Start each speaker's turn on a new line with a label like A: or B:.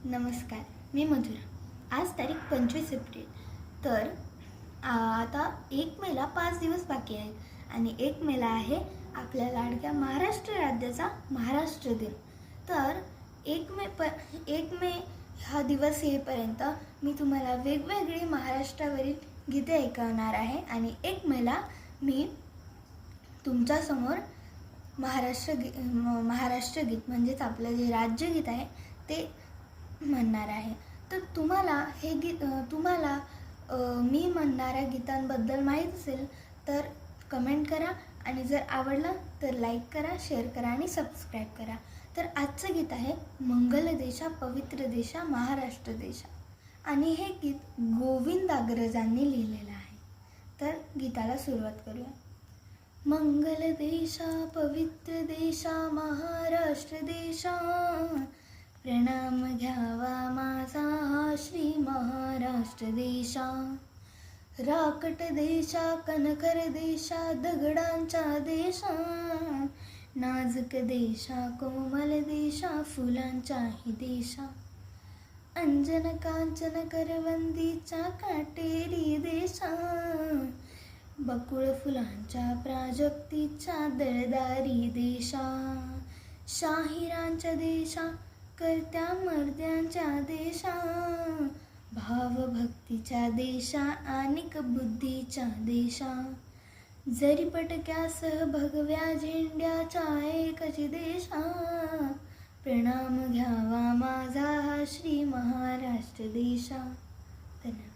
A: नमस्कार, मी मधुरा। आज तारीख 25 एप्रिल। तर आता 1 मेला 5 दिवस बाकी आहेत आणि 1 मेला आहे आपल्या लाडक्या महाराष्ट्र राज्याचा महाराष्ट्र दिन। तर 1 मे हा दिवस येईपर्यंत मी तुम्हाला वेगवेगळी महाराष्ट्रावरील गीते ऐकवणार आहे आणि 1 मेला मी तुमच्यासमोर महाराष्ट्र गीत म्हणजेच आपलं जे राज्यगीत आहे ते म्हणणार आहे। तर तुम्हाला हे गीत मी म्हणणाऱ्या गीतांबद्दल माहीत असेल तर कमेंट करा आणि जर आवडलं तर लाईक करा, शेअर करा आणि सबस्क्राईब करा। तर आजचं गीत आहे मंगल देशा पवित्र देशा महाराष्ट्र देशा आणि हे गीत गोविंद अग्रजांनी लिहिलेलं आहे। तर गीताला सुरुवात करूया। मंगल देशा पवित्र देशा महाराष्ट्र देशा, प्रणाम घ्यावा माझा श्री महाराष्ट्र देशा। राकट देशा कणखर देशा दगडांच्या देशा, नाजूक देशा कोमल देशा फुलांच्याही देशा। अंजन कांचन करवंदीच्या काटेरी देशा, बकुळ फुलांच्या प्राजक्तीच्या दळदारी देशा। शाहिरांच्या देशा करत्या मर्द्यांच्या देशा, भावभक्तीच्या देशा आणिक बुद्धीच्या देशा। जरी पटक्यासह भगव्या झेंड्याच्या एकच देशा, प्रणाम घ्यावा माझा श्री महाराष्ट्र देशा। धन्यवाद।